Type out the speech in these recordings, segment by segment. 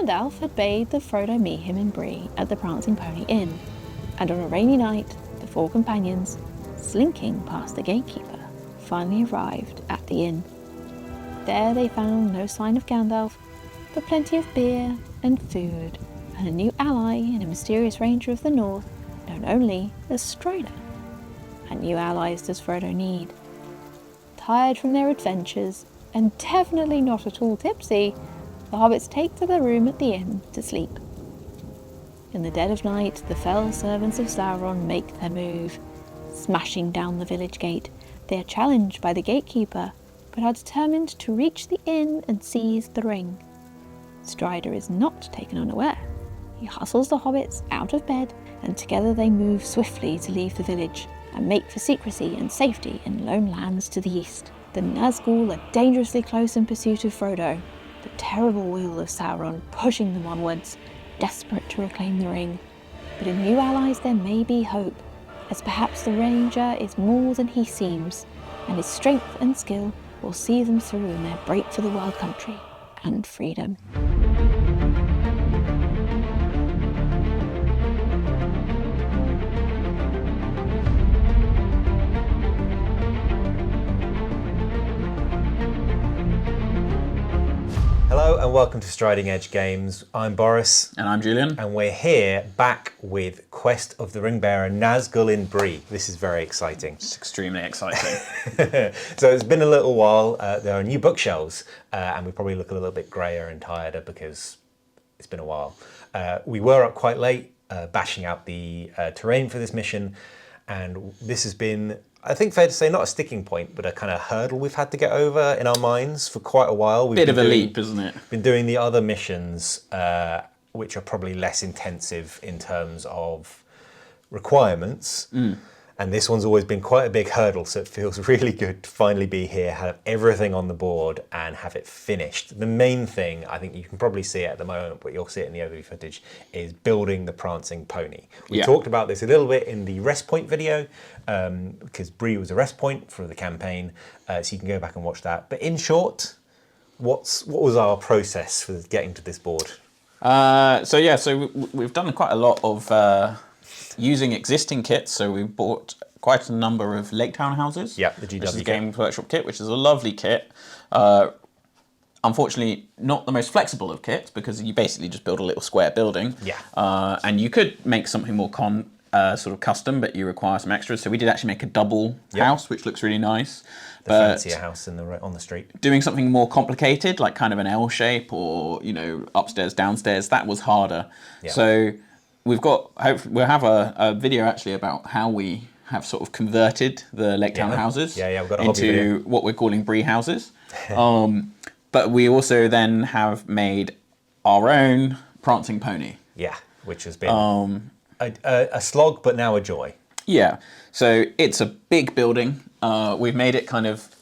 Gandalf had bade that Frodo meet him and Bree at the Prancing Pony Inn, and on a rainy night, the four companions, slinking past the gatekeeper, finally arrived at the inn. There they found no sign of Gandalf, but plenty of beer and food, and a new ally in a mysterious ranger of the north known only as Strider. And new allies does Frodo need. Tired from their adventures, and definitely not at all tipsy, the hobbits take to their room at the inn to sleep. In the dead of night, the fell servants of Sauron make their move. Smashing down the village gate, they are challenged by the gatekeeper, but are determined to reach the inn and seize the ring. Strider is not taken unaware. He hustles the hobbits out of bed, and together they move swiftly to leave the village and make for secrecy and safety in lone lands to the east. The Nazgul are dangerously close in pursuit of Frodo, the terrible will of Sauron pushing them onwards, desperate to reclaim the ring. But in new allies there may be hope, as perhaps the ranger is more than he seems, and his strength and skill will see them through in their break for the wild country and freedom. Hello and welcome to Striding Edge Games. I'm Boris. And I'm Julian. And we're here back with Quest of the Ringbearer Nazgul in Bree. This is very exciting. It's extremely exciting. So it's been a little while. There are new bookshelves and we probably look a little bit grayer and tireder because it's been a while. We were up quite late bashing out the terrain for this mission, and this has been, I think, fair to say, not a sticking point, but a kind of hurdle we've had to get over in our minds for quite a while. Bit of a leap, isn't it? Been doing the other missions, which are probably less intensive in terms of requirements. And this one's always been quite a big hurdle, so it feels really good to finally be here, have everything on the board and have it finished. The main thing, I think you can probably see it at the moment, but you'll see it in the overview footage, is building the Prancing Pony. We talked about this a little bit in the rest point video, because Bree was a rest point for the campaign, so you can go back and watch that. But in short, what was our process for getting to this board? So we've done quite a lot of using existing kits. So we bought quite a number of Lake Town houses. Yeah, the GW which is a kit. Games Workshop kit, which is a lovely kit. Unfortunately, not the most flexible of kits because you basically just build a little square building. Yeah. And you could make something more sort of custom, but you require some extras. So we did actually make a double house, which looks really nice. The fancier house on the street. Doing something more complicated, like kind of an L shape or, upstairs, downstairs, that was harder. Yeah. So we'll have a video actually about how we have sort of converted the Lake Town houses we've got a hobby video. into what we're calling Bree houses. But we also then have made our own Prancing Pony. Yeah, which has been a slog, but now a joy. Yeah, so it's a big building. We've made it kind of,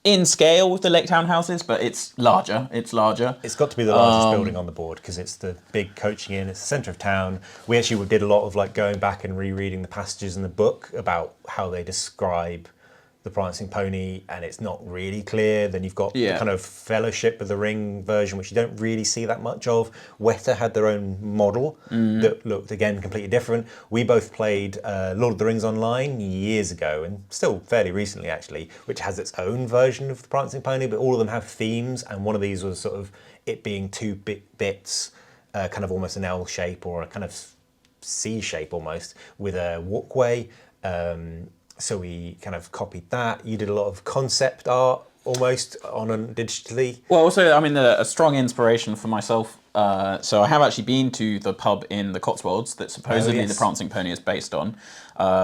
in scale with the Lake Town houses, but it's larger. It's larger. It's got to be the largest building on the board because it's the big coaching inn. It's the centre of town. We actually did a lot of going back and rereading the passages in the book about how they describe the Prancing Pony, and it's not really clear. Then you've got the kind of Fellowship of the Ring version, which you don't really see that much of. Weta had their own model that looked, again, completely different. We both played Lord of the Rings Online years ago, and still fairly recently, actually, which has its own version of the Prancing Pony, but all of them have themes, and one of these was sort of it being two bits, kind of almost an L shape or a kind of C shape almost, with a walkway. So we kind of copied that. You did a lot of concept art almost digitally. Well, also, a strong inspiration for myself. So I have actually been to the pub in the Cotswolds that supposedly the Prancing Pony is based on,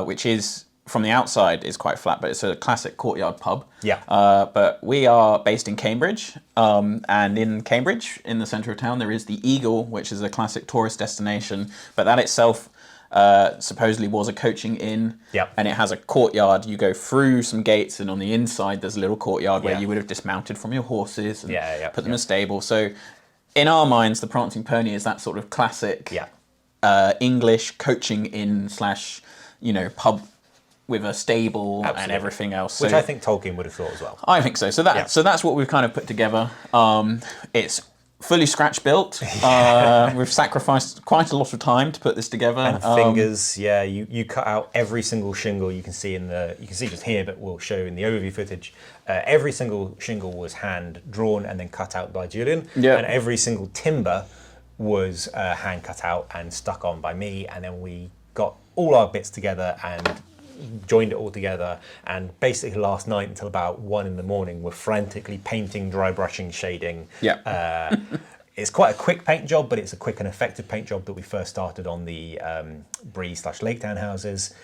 which is, from the outside, is quite flat, but it's a classic courtyard pub. Yeah. But we are based in Cambridge, and in Cambridge, in the centre of town, there is the Eagle, which is a classic tourist destination, but that itself supposedly was a coaching inn, and it has a courtyard. You go through some gates, and on the inside there's a little courtyard where you would have dismounted from your horses and put them in a stable. So in our minds, the Prancing Pony is that sort of classic English coaching inn / pub with a stable and everything else. Which I think Tolkien would have thought as well. I think so. So that's what we've kind of put together. It's fully scratch built. We've sacrificed quite a lot of time to put this together. And fingers, yeah. You cut out every single shingle you can see you can see just here, but we'll show in the overview footage. Every single shingle was hand drawn and then cut out by Julian. Yeah. And every single timber was hand cut out and stuck on by me. And then we got all our bits together and joined it all together, and basically last night until about 1 a.m. we're frantically painting, dry brushing, shading. Yeah. It's quite a quick paint job, but it's a quick and effective paint job that we first started on the Bree/Lake townhouses,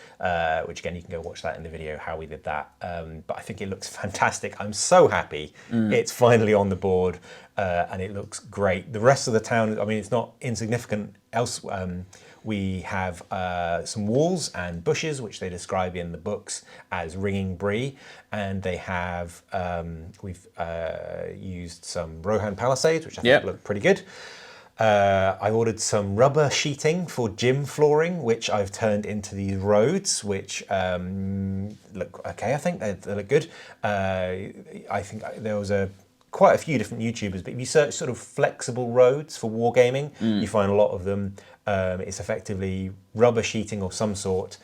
which again, you can go watch that in the video, how we did that. But I think it looks fantastic. I'm so happy it's finally on the board, and it looks great. The rest of the town, I mean, it's not insignificant else. We have some walls and bushes, which they describe in the books as ringing Bree, and they have we've used some Rohan palisades, which I think look pretty good. I ordered some rubber sheeting for gym flooring, which I've turned into these roads, which look okay. I think they look good. I think there was quite a few different YouTubers, but if you search sort of flexible roads for wargaming, you find a lot of them. It's effectively rubber sheeting or some sort,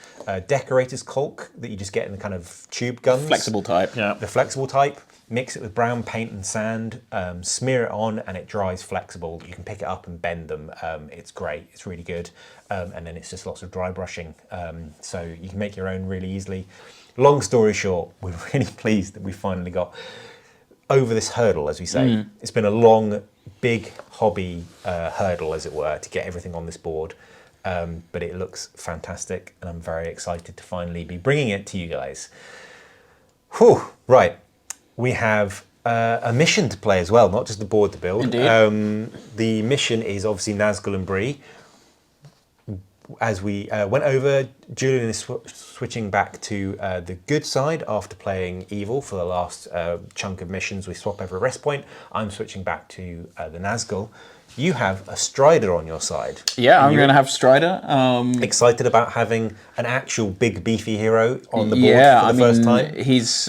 decorator's caulk that you just get in the kind of tube guns. Flexible type, yeah. The flexible type, mix it with brown paint and sand, smear it on, and it dries flexible. You can pick it up and bend them. It's great, it's really good. And then it's just lots of dry brushing. So you can make your own really easily. Long story short, we're really pleased that we finally got over this hurdle, as we say. It's been a long, big hobby hurdle, as it were, to get everything on this board. But it looks fantastic, and I'm very excited to finally be bringing it to you guys. Whew, right. We have a mission to play as well, not just the board to build. Indeed. The mission is obviously Nazgul and Bree. As we went over, Julian is switching back to the good side after playing evil for the last chunk of missions. We swap every rest point. I'm switching back to the Nazgul. You have a Strider on your side. Yeah, I'm going to have Strider. Excited about having an actual big beefy hero on the board for the first time? He's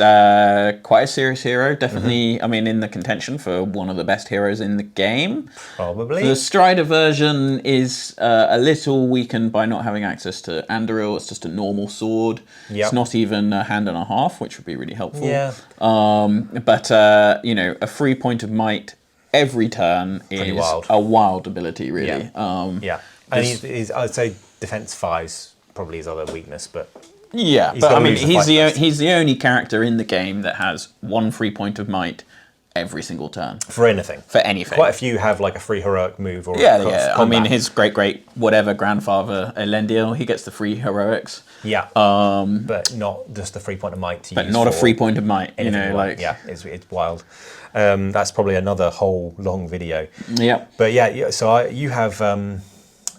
quite a serious hero. Definitely, I mean, in the contention for one of the best heroes in the game. Probably. The Strider version is a little weakened by not having access to Anduril. It's just a normal sword. Yep. It's not even a hand and a half, which would be really helpful. Yeah. But you know, a 3 point of might every turn is a wild ability, really. Yeah. And he's I'd say defense 5's probably his other weakness, but yeah, but I mean, he's the only character in the game that has 1 free point of might every single turn for anything. For anything. Quite a few have like a free heroic move or yeah. I mean, his great whatever grandfather Elendil, he gets the free heroics. Yeah. But not just the 3 point of might to use. But not a 3 point of might. You know, like yeah, it's wild. That's probably another whole long video. Yeah. But yeah, so you have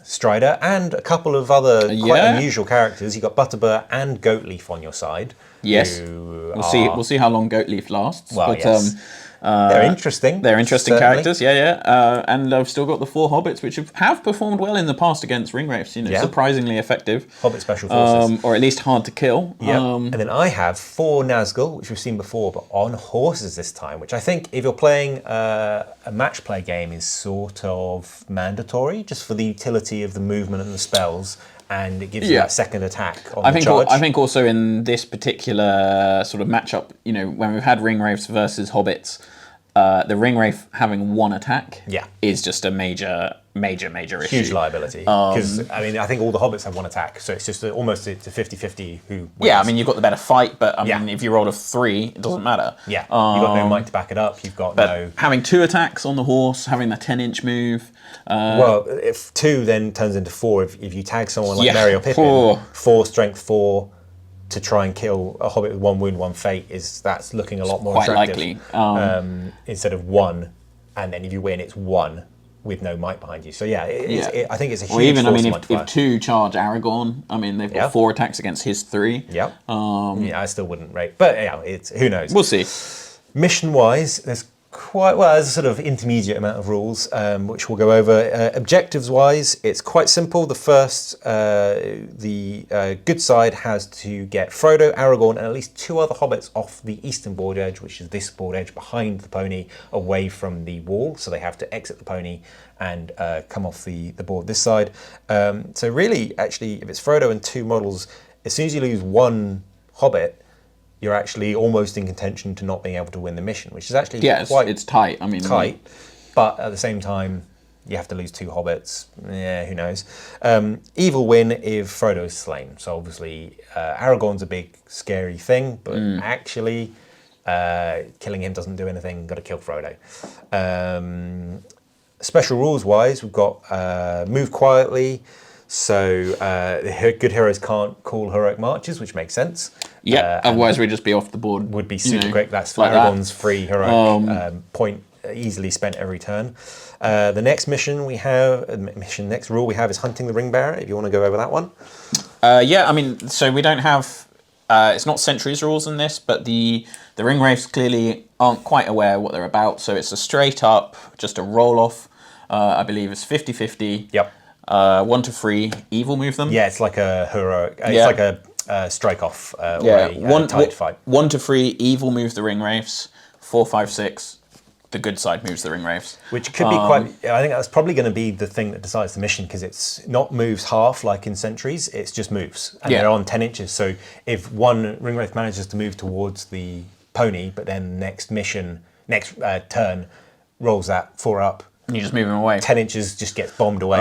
Strider and a couple of other quite unusual characters. You got Butterbur and Goatleaf on your side. Yes. We'll see how long Goatleaf lasts. Well, but, yes. They're interesting. They're interesting characters, yeah. And I've still got the 4 Hobbits, which have performed well in the past against Ringwraiths. You know, surprisingly effective. Hobbit special forces, or at least hard to kill. Yeah. And then I have 4 Nazgul, which we've seen before, but on horses this time. Which I think, if you're playing a match play game, is sort of mandatory, just for the utility of the movement and the spells. And it gives you that second attack on the charge. I think also in this particular sort of matchup, you know, when we've had Ringwraiths versus Hobbits, the Ringwraith having 1 attack is just a major issue. Huge liability. Because, I mean, I think all the Hobbits have 1 attack, so it's just almost a 50-50 who wins. Yeah, I mean, you've got the better fight, but I mean, if you roll a 3, it doesn't matter. Yeah, you've got no might to back it up, you've got no... Having 2 attacks on the horse, having that 10-inch move... well, if 2 then turns into 4, if you tag someone like Merry or Pippin, 4 strength 4 to try and kill a Hobbit with 1 wound, 1 fate, that's looking a lot more attractive. Quite likely. Instead of 1, and then if you win, it's 1 with no might behind you. So yeah, I think it's a huge even, I mean, multiplier. if 2 charge Aragorn, I mean, they've got 4 attacks against his 3. Yeah. I still wouldn't rate, but yeah, who knows? We'll see. Mission-wise, there's quite well. There's a sort of intermediate amount of rules, which we'll go over. Objectives-wise, it's quite simple. The first, the good side has to get Frodo, Aragorn, and at least 2 other hobbits off the eastern board edge, which is this board edge behind the pony, away from the wall. So they have to exit the pony and come off the board this side. So really, actually, if it's Frodo and 2 models, as soon as you lose 1 hobbit, you're actually almost in contention to not being able to win the mission, which is actually quite it's tight. I mean, tight. But at the same time, you have to lose 2 hobbits. Yeah, who knows? Evil win if Frodo is slain. So obviously, Aragorn's a big, scary thing, but actually, killing him doesn't do anything. Got to kill Frodo. Special rules-wise, we've got move quietly. So the good heroes can't call heroic marches, which makes sense. Yeah, otherwise we'd just be off the board. Would be super quick. That's like Aragorn's free heroic point, easily spent every turn. The next mission we have, next rule we have is hunting the Ringbearer. If you want to go over that one. Yeah, I mean, so we don't have. It's not centuries rules in this, but the Ringwraiths clearly aren't quite aware what they're about. So it's a straight up, just a roll off. I believe it's 50-50. Yep. 1 to 3, evil move them. Yeah, it's like a heroic. It's like a strike off. Tide fight. 1 to 3, evil move the Ringwraiths. 4, 5, 6, the good side moves the Ringwraiths. Which could be quite. I think that's probably going to be the thing that decides the mission, because it's not moves half like in Centuries. It's just moves, and they're on 10 inches. So if one Ringwraith manages to move towards the pony, but then next turn rolls that 4 up. You just move them away. 10 inches just gets bombed away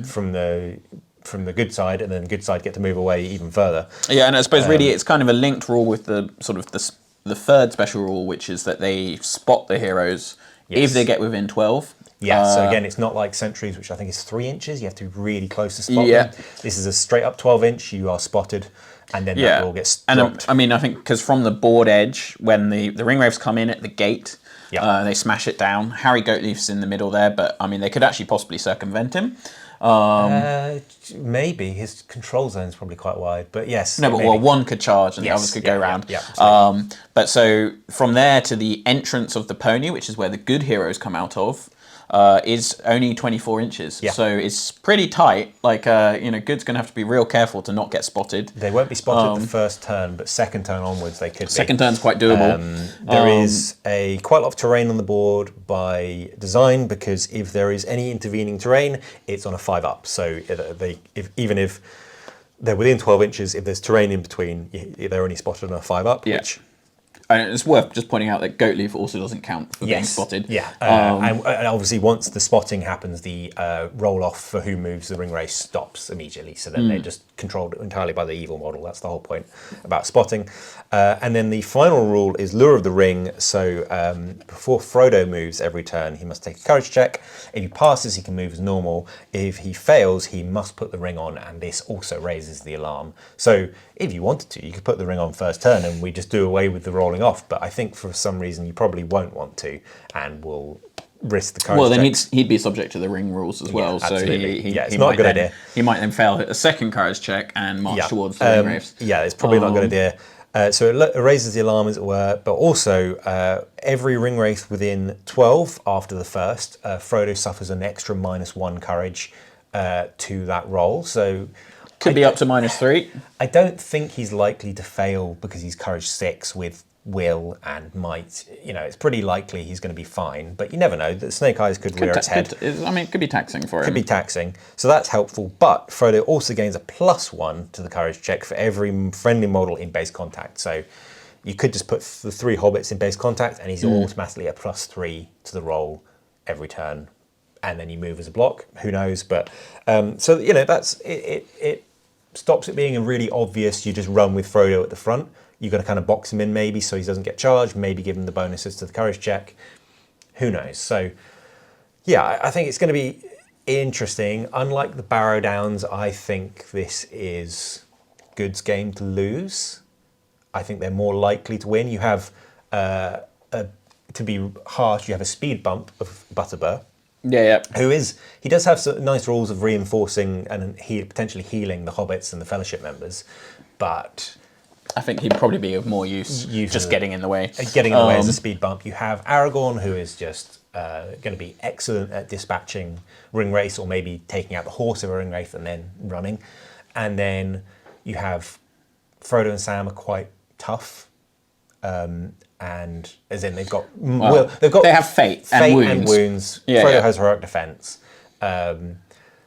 from the good side, and then good side get to move away even further. Yeah, and I suppose really it's kind of a linked rule with the sort of the third special rule, which is that they spot the heroes if they get within 12. Yeah, so again, it's not like Centuries, which I think is 3 inches. You have to be really close to spot them. This is a straight up 12 inch. You are spotted, and then that rule gets dropped. And I mean, I think because from the board edge, when the Ringwraiths come in at the gate, they smash it down. Harry Goatleaf's in the middle there, but I mean, they could actually possibly circumvent him. Maybe his control zone's probably quite wide, but yes. No, but well, one could charge and the others could go around. But so from there to the entrance of the pony, which is where the good heroes come out of, is only 24 inches. So it's pretty tight. Like, Good's going to have to be real careful to not get spotted. They won't be spotted the first turn, but second turn onwards they could be. Second turn's quite doable. There is quite a lot of terrain on the board by design, because if there is any intervening terrain, it's on a 5 up. So even if they're within 12 inches, if there's terrain in between, they're only spotted on a 5 up, which... And it's worth just pointing out that Goatleaf also doesn't count for being spotted. Yeah, and obviously once the spotting happens, the roll-off for who moves the Ringwraith stops immediately, so then they're just controlled entirely by the evil model. That's the whole point about spotting. And then the final rule is Lure of the Ring. So before Frodo moves every turn, he must take a courage check. If he passes, he can move as normal. If he fails, he must put the ring on, and this also raises the alarm. So if you wanted to, you could put the ring on first turn and we just do away with the rolling off, but I think for some reason you probably won't want to, and will risk the courage check. Well, then he'd be subject to the ring rules as well, so it's not a good idea. He might then fail a second courage check and march towards the Ringwraiths. Yeah, it's probably not a good idea. So it raises the alarm, as it were, but also every Ringwraith within 12 after the first, Frodo suffers an extra -1 courage to that roll. So could be up to -3. I don't think he's likely to fail because he's courage 6 with will and might. It's pretty likely he's going to be fine, but you never know. The Snake Eyes could rear its head. It could be taxing for him. Could be taxing, so that's helpful. But Frodo also gains a +1 to the courage check for every friendly model in base contact. So you could just put the 3 hobbits in base contact, and he's automatically a +3 to the roll every turn, and then you move as a block. Who knows? But that's it. It stops it being a really obvious. You just run with Frodo at the front. You've got to kind of box him in maybe so he doesn't get charged, maybe give him the bonuses to the courage check. Who knows? So, yeah, I think it's going to be interesting. Unlike the Barrow Downs, I think this is Good's game to lose. I think they're more likely to win. You have, to be harsh, you have a speed bump of Butterbur. Yeah. He does have some nice rules of reinforcing and potentially healing the hobbits and the Fellowship members, but I think he'd probably be of more use just getting in the way. Getting in the way as a speed bump. You have Aragorn, who is just going to be excellent at dispatching ring wraiths, or maybe taking out the horse of a ring wraith and then running. And then you have Frodo and Sam are quite tough. And as in they've got they have fate and wounds. Frodo has heroic defense.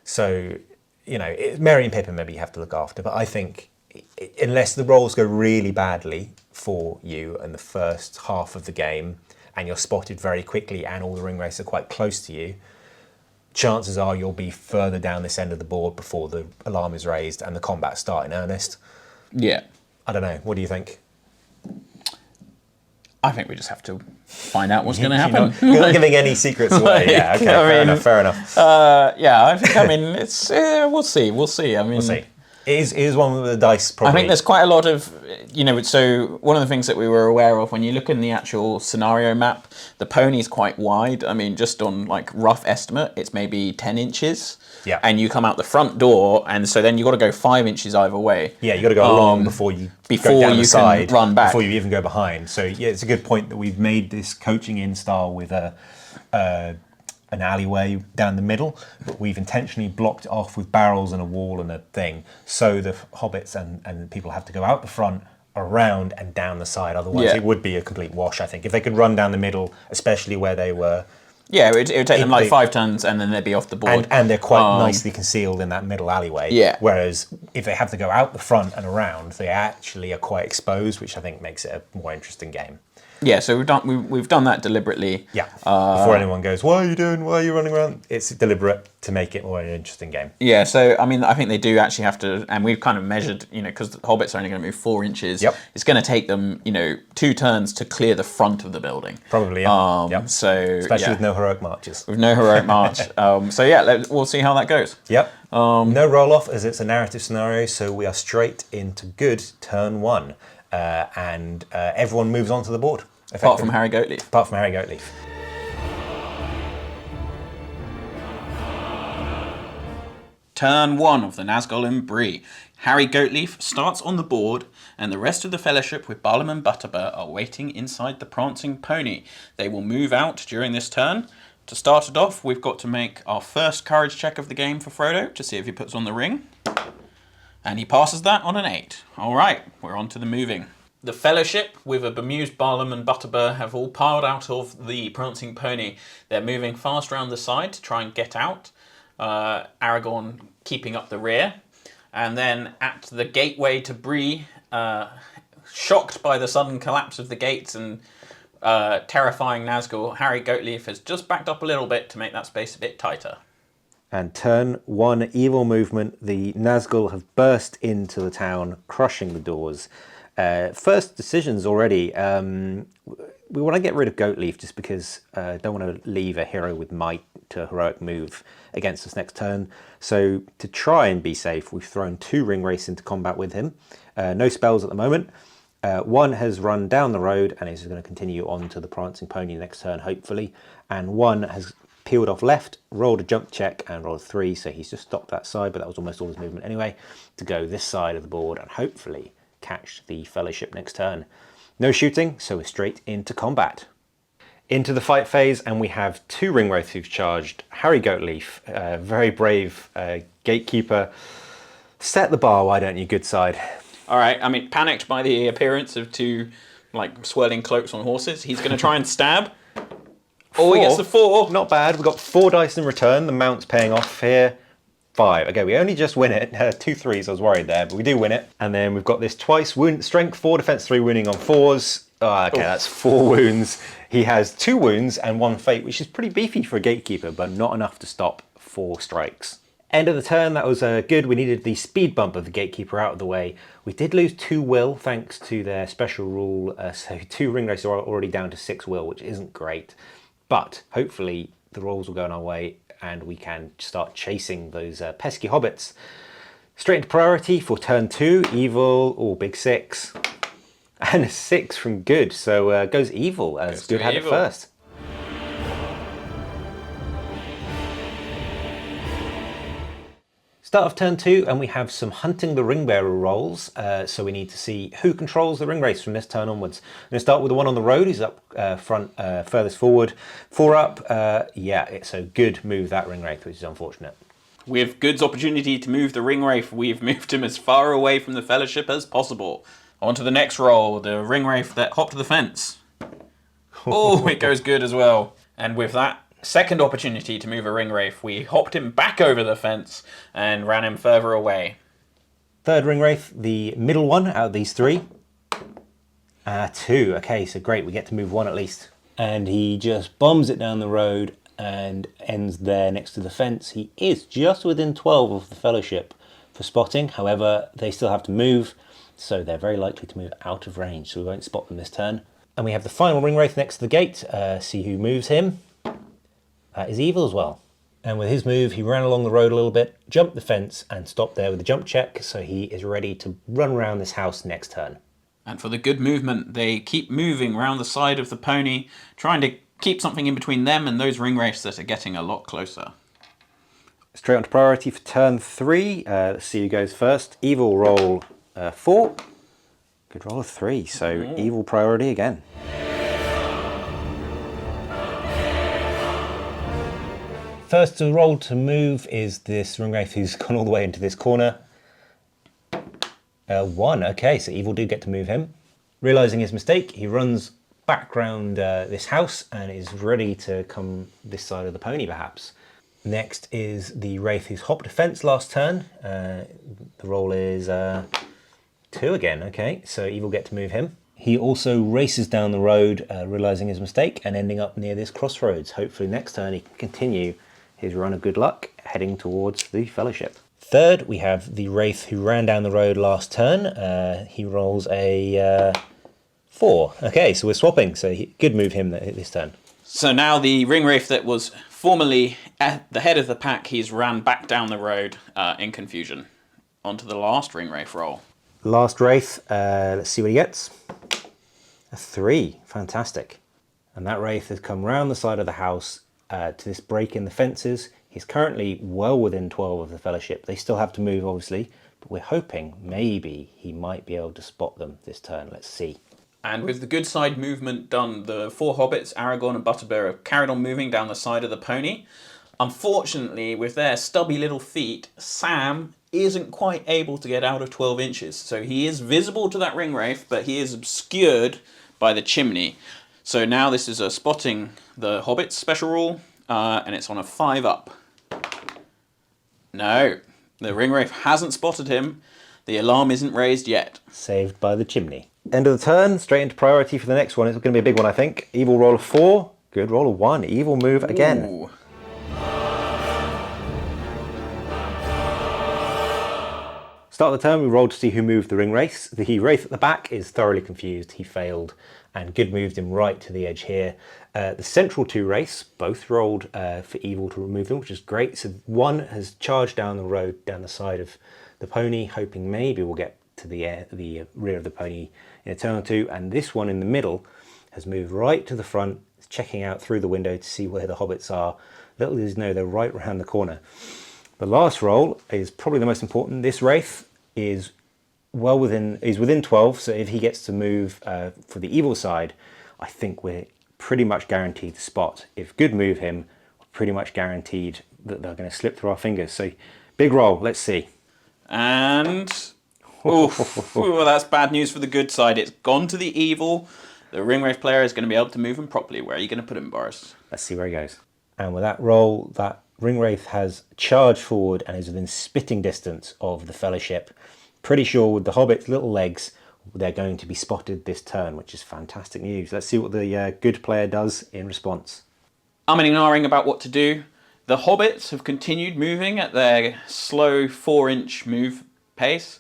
So, you know, Merry and Pippin maybe you have to look after, but I think unless the rolls go really badly for you in the first half of the game and you're spotted very quickly and all the ring wraiths are quite close to you, chances are you'll be further down this end of the board before the alarm is raised and the combat start in earnest. Yeah. I don't know. What do you think? I think we just have to find out what's going to happen. You're not giving any secrets away. Yeah, okay, fair enough. Yeah, I think, it's, we'll see. We'll see. It is one of the dice, probably. I think there's quite a lot of, so one of the things that we were aware of, when you look in the actual scenario map, the pony's quite wide. I mean, just on like rough estimate, it's maybe 10 inches. Yeah. And you come out the front door, and so then you've got to go 5 inches either way. Yeah, you've got to go along before you go down the side, can run back. Before you even go behind. So, yeah, it's a good point that we've made this coaching in style with an alleyway down the middle, but we've intentionally blocked it off with barrels and a wall and a thing, so the hobbits and people have to go out the front, around and down the side. Otherwise, it would be a complete wash, I think. If they could run down the middle, especially where they were... Yeah, it would take them like 5 turns and then they'd be off the board. And they're quite nicely concealed in that middle alleyway. Yeah. Whereas if they have to go out the front and around, they actually are quite exposed, which I think makes it a more interesting game. Yeah, so we've done that deliberately. Yeah. Before anyone goes, why are you running around? It's deliberate to make it more an interesting game. Yeah, so I mean, I think they do actually have to, and we've kind of measured, because the hobbits are only going to move 4 inches. Yep. It's going to take them, 2 turns to clear the front of the building. Probably, yeah. Yep. So especially with no heroic marches. With no heroic march. So yeah, we'll see how that goes. Yep. No roll off as it's a narrative scenario, so we are straight into good turn 1, and everyone moves onto the board. Apart from Harry Goatleaf. Apart from Harry Goatleaf. Turn 1 of the Nazgul and Bree. Harry Goatleaf starts on the board, and the rest of the Fellowship with Barlam and Butterbur are waiting inside the Prancing Pony. They will move out during this turn. To start it off, we've got to make our first courage check of the game for Frodo to see if he puts on the ring. And he passes that on an 8. All right, we're on to the moving. The Fellowship, with a bemused Barlam and Butterbur, have all piled out of the Prancing Pony. They're moving fast round the side to try and get out. Aragorn keeping up the rear. And then at the gateway to Bree, shocked by the sudden collapse of the gates and terrifying Nazgul, Harry Goatleaf has just backed up a little bit to make that space a bit tighter. And turn 1 evil movement, the Nazgul have burst into the town, crushing the doors. First decisions already. We want to get rid of Goatleaf just because I don't want to leave a hero with might to heroic move against us next turn. So to try and be safe, we've thrown 2 ring wraiths into combat with him. No spells at the moment. One has run down the road and is going to continue on to the Prancing Pony next turn, hopefully. And one has peeled off left, rolled a jump check and rolled a 3, so he's just stopped that side, but that was almost all his movement anyway, to go this side of the board and hopefully catch the Fellowship next turn. No shooting, so we're straight into combat. Into the fight phase, and we have 2 ring wraiths who've charged. Harry Goatleaf, very brave gatekeeper. Set the bar, why don't you, good side? All right, I mean, panicked by the appearance of 2 swirling cloaks on horses, he's going to try and stab. 4. Oh, he gets the 4. Not bad, we've got 4 dice in return. The mount's paying off here. 5. Okay, we only just win it. 2 3s, I was worried there, but we do win it. And then we've got this twice wound, strength 4, defense 3, wounding on 4s. Okay, that's 4 wounds. He has 2 wounds and 1 fate, which is pretty beefy for a gatekeeper, but not enough to stop 4 strikes. End of the turn, that was good. We needed the speed bump of the gatekeeper out of the way. We did lose 2 will thanks to their special rule, so 2 ring wraiths are already down to 6 will, which isn't great. But hopefully the rolls will go in our way and we can start chasing those pesky hobbits. Straight into priority for turn 2, evil, big 6. And a 6 from good, so goes evil as good had it first. Start of turn 2, and we have some hunting the Ringbearer rolls. So we need to see who controls the ring race from this turn onwards. I'm going to start with the one on the road. He's up front, furthest forward. 4 up. Yeah, it's a good move, that ring wraith, which is unfortunate. With Good's opportunity to move the ring wraith, we've moved him as far away from the Fellowship as possible. On to the next roll, the ring wraith that hopped the fence. Oh, it goes good as well. And with that second opportunity to move a ring wraith, we hopped him back over the fence and ran him further away. Third ring wraith, the middle one out of these 3. 2. Okay, so great, we get to move 1 at least. And he just bombs it down the road and ends there next to the fence. He is just within 12 of the Fellowship for spotting. However, they still have to move, so they're very likely to move out of range, so we won't spot them this turn. And we have the final ring wraith next to the gate. See who moves him. That is Evil as well. And with his move, he ran along the road a little bit, jumped the fence, and stopped there with a jump check, so he is ready to run around this house next turn. And for the good movement, they keep moving around the side of the pony, trying to keep something in between them and those ring wraiths that are getting a lot closer. Straight on to priority for turn 3. Let's see who goes first. Evil roll 4. Good roll of 3, so Evil priority again. First to roll to move is this ring wraith who's gone all the way into this corner. 1, okay, so Evil do get to move him. Realising his mistake, he runs back round this house and is ready to come this side of the pony perhaps. Next is the wraith who's hopped a fence last turn. The roll is 2 again, okay, so Evil get to move him. He also races down the road, realising his mistake and ending up near this crossroads. Hopefully next turn he can continue his run of good luck, heading towards the Fellowship. Third, we have the wraith who ran down the road last turn. He rolls a 4. Okay, so we're swapping, so good move him this turn. So now the ring wraith that was formerly at the head of the pack, he's ran back down the road in confusion. On to the last ring wraith roll. Last wraith, let's see what he gets. A 3, fantastic. And that wraith has come round the side of the house to this break in the fences. He's currently well within 12 of the Fellowship. They still have to move, obviously, but we're hoping maybe he might be able to spot them this turn. Let's see. And with the good side movement done, the 4 Hobbits, Aragorn and Butterbear, have carried on moving down the side of the pony. Unfortunately, with their stubby little feet, Sam isn't quite able to get out of 12 inches. So he is visible to that ring wraith, but he is obscured by the chimney. So now this is a spotting the Hobbits special rule, and it's on a 5 up. No, the ring wraith hasn't spotted him. The alarm isn't raised yet. Saved by the chimney. End of the turn, straight into priority for the next one. It's going to be a big one, I think. Evil roll of 4. Good roll of 1. Evil move again. Ooh. Start of the turn, we rolled to see who moved the ring wraith. The wraith at the back is thoroughly confused. He failed, and good moved him right to the edge here. The central 2 wraiths both rolled for Evil to remove them, which is great. So one has charged down the road, down the side of the pony, hoping maybe we'll get to the rear of the pony in a turn or 2. And this one in the middle has moved right to the front, checking out through the window to see where the Hobbits are. Little does he know they're right around the corner. The last roll is probably the most important. This wraith is within 12, so if he gets to move for the Evil side, I think we're pretty much guaranteed to spot. If good move him, we're pretty much guaranteed that they're going to slip through our fingers. So big roll, let's see. And oof, ooh, that's bad news for the good side. It's gone to the Evil. The ring wraith player is going to be able to move him properly. Where are you going to put him, Boris? Let's see where he goes. And with that roll, that ring wraith has charged forward and is within spitting distance of the Fellowship. Pretty sure with the Hobbit's little legs, they're going to be spotted this turn, which is fantastic news. Let's see what the good player does in response. Umming and ahhing about what to do. The Hobbits have continued moving at their slow 4-inch move pace,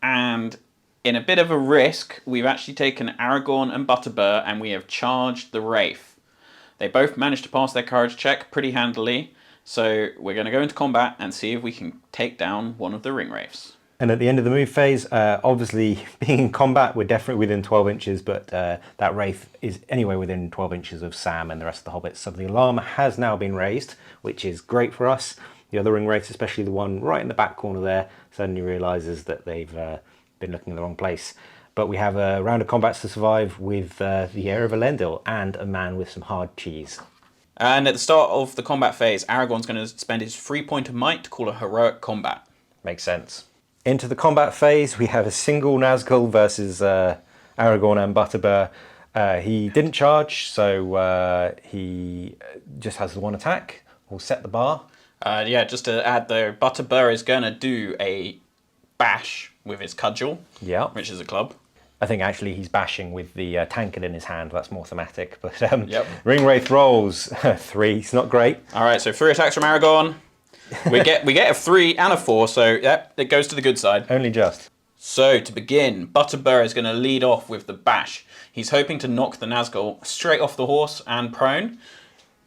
and in a bit of a risk, we've actually taken Aragorn and Butterbear and we have charged the Wraith. They both managed to pass their courage check pretty handily, so we're going to go into combat and see if we can take down one of the ring wraiths. And at the end of the move phase, obviously being in combat, we're definitely within 12 inches, but that wraith is anyway within 12 inches of Sam and the rest of the Hobbits. So the alarm has now been raised, which is great for us. The other ring wraiths, especially the one right in the back corner there, suddenly realizes that they've been looking in the wrong place. But we have a round of combats to survive with the heir of Elendil and a man with some hard cheese. And at the start of the combat phase, Aragorn's going to spend his 3 point of might to call a heroic combat. Makes sense. Into the combat phase, we have a single Nazgul versus Aragorn and Butterbur. He didn't charge, so he just has the one attack. We'll set the bar. Yeah, just to add though, Butterbur is going to do a bash with his cudgel, which is a club. I think actually he's bashing with the tankard in his hand. That's more thematic. But Ring Wraith rolls 3. It's not great. All right, so 3 attacks from Aragorn. We get a 3 and a 4, so yep, it goes to the good side. Only just. So to begin, Butterbur is going to lead off with the bash. He's hoping to knock the Nazgul straight off the horse and prone.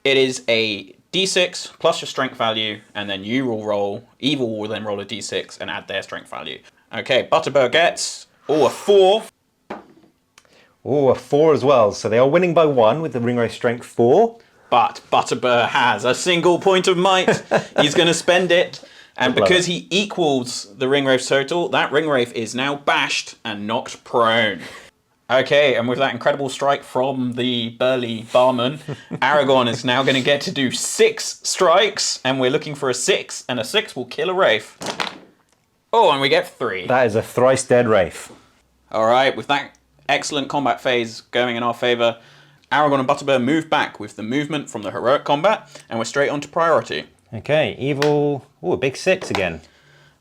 It is a d6 plus your strength value, and then you will roll. Evil will then roll a d6 and add their strength value. Okay, Butterbur gets a 4. Oh, a 4 as well. So they are winning by 1 with the Ring Wraith strength 4. But Butterbur has a single point of might. He's going to spend it. And because he equals the Ring Wraith's total, that Ring Wraith is now bashed and knocked prone. Okay, and with that incredible strike from the burly barman, Aragorn is now going to get to do 6 strikes. And we're looking for a 6. And a 6 will kill a Wraith. Oh, and we get 3. That is a thrice dead Wraith. All right, with that excellent combat phase going in our favour, Aragorn and Butterbur move back with the movement from the heroic combat, and we're straight on to priority. Okay, evil. Oh, a big 6 again.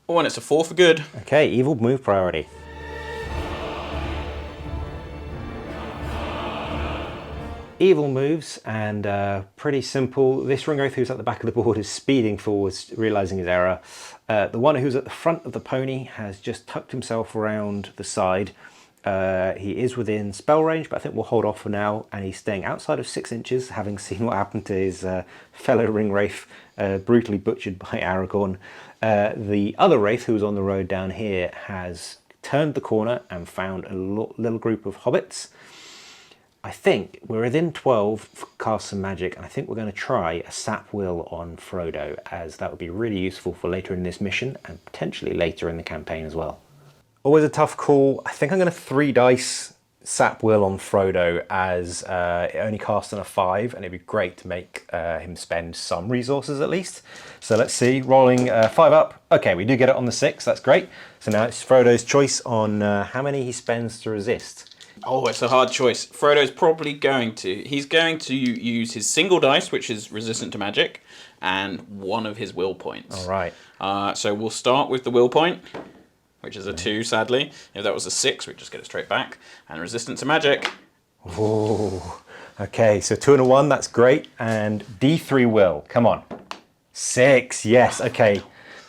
Oh, and it's a 4 for good. Okay, evil move priority. Evil moves, and pretty simple. This Ring Wraith who's at the back of the board is speeding forwards, realising his error. The one who's at the front of the pony has just tucked himself around the side. He is within spell range, but I think we'll hold off for now, and he's staying outside of 6 inches, having seen what happened to his fellow Ring Wraith, brutally butchered by Aragorn. The other Wraith, who was on the road down here, has turned the corner and found a little group of Hobbits. I think we're within 12 for cast some magic, and I think we're going to try a sap will on Frodo, as that would be really useful for later in this mission, and potentially later in the campaign as well. Always a tough call. I think I'm going to 3 dice Sap Will on Frodo, as it only casts on a 5, and it'd be great to make him spend some resources at least. So let's see, rolling 5 up. Okay, we do get it on the 6, that's great. So now it's Frodo's choice on how many he spends to resist. Oh, it's a hard choice. Frodo's probably he's going to use his single dice, which is resistant to magic, and 1 of his will points. All right. So we'll start with the will point, which is a 2, sadly. If that was a 6, we'd just get it straight back. And resistant to magic. Oh, okay, so 2 and a 1, that's great. And D3 will, come on. 6, yes, okay.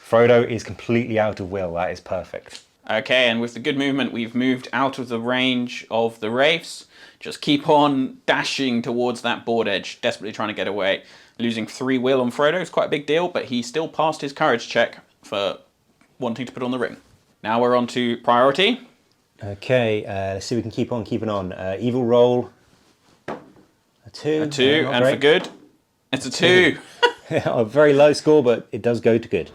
Frodo is completely out of will, that is perfect. Okay, and with the good movement, we've moved out of the range of the Wraiths. Just keep on dashing towards that board edge, desperately trying to get away. Losing 3 will on Frodo is quite a big deal, but he still passed his courage check for wanting to put on the ring. Now we're on to priority. Okay, let's see if we can keep on keeping on. Evil roll. A 2. A 2, and great. For good, it's a 2. A very low score, but it does go to good.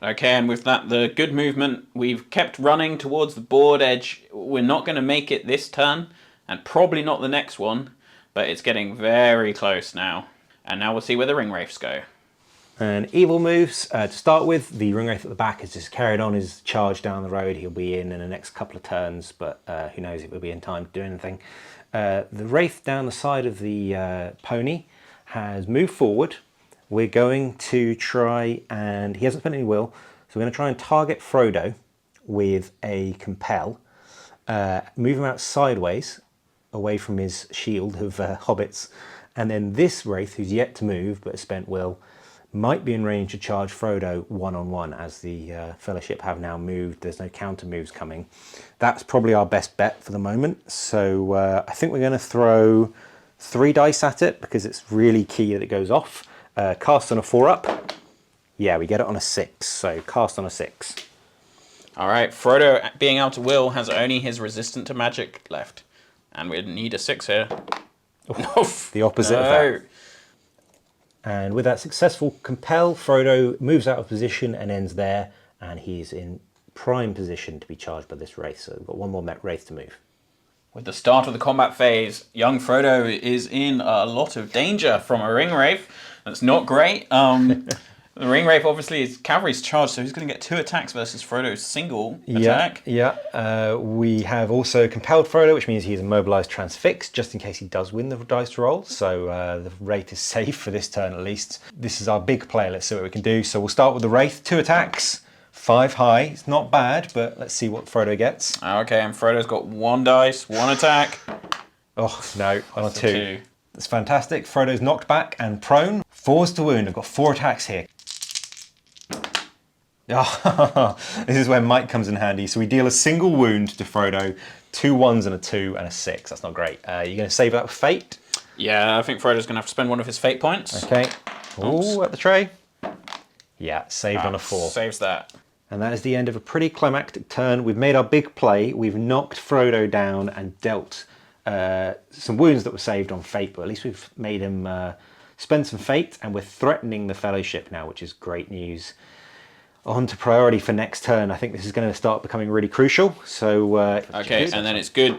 Okay, and with that, the good movement, we've kept running towards the board edge. We're not going to make it this turn, and probably not the next one, but it's getting very close now. And now we'll see where the Ring Wraiths go. And evil moves, to start with, the Ring Wraith at the back has just carried on his charge down the road. He'll be in the next couple of turns, but who knows if he'll be in time to do anything. The Wraith down the side of the pony has moved forward. We're going to try, and he hasn't spent any will, so we're going to try and target Frodo with a compel. Move him out sideways, away from his shield of hobbits. And then this Wraith, who's yet to move but has spent will, might be in range to charge Frodo one-on-one, as the Fellowship have now moved. There's no counter moves coming. That's probably our best bet for the moment. So I think we're going to throw 3 dice at it, because it's really key that it goes off. Cast on a 4 up. Yeah, we get it on a 6, so cast on a 6. All right, Frodo, being out of will, has only his resistant to magic left. And we need a 6 here. The opposite of that. And with that successful compel, Frodo moves out of position and ends there, and he's in prime position to be charged by this wraith. So we've got one more wraith to move. With the start of the combat phase, young Frodo is in a lot of danger from a ring wraith. That's not great. The ring wraith, obviously, is cavalry's charge, so he's going to get 2 attacks versus Frodo's single attack. Yeah. We have also compelled Frodo, which means he's immobilized transfixed, just in case he does win the dice roll. So the wraith is safe for this turn at least. This is our big play. Let's see what we can do. So we'll start with the wraith. 2 attacks, 5 high. It's not bad, but let's see what Frodo gets. Okay, and Frodo's got 1 dice, 1 attack. Oh, no, on a 2. That's fantastic. Frodo's knocked back and prone. 4s to wound. I've got 4 attacks here. Oh, this is where might comes in handy. So we deal a single wound to Frodo, 2 1s and a 2 and a 6. That's not great. You're going to save that with fate? Yeah, I think Frodo's going to have to spend 1 of his fate points. Okay. Oh, at the tray. Yeah, saved on a 4. Saves that. And that is the end of a pretty climactic turn. We've made our big play. We've knocked Frodo down and dealt some wounds that were saved on fate, but at least we've made him spend some fate, and we're threatening the Fellowship now, which is great news. On to priority for next turn. I think this is going to start becoming really crucial. So okay, and then it's good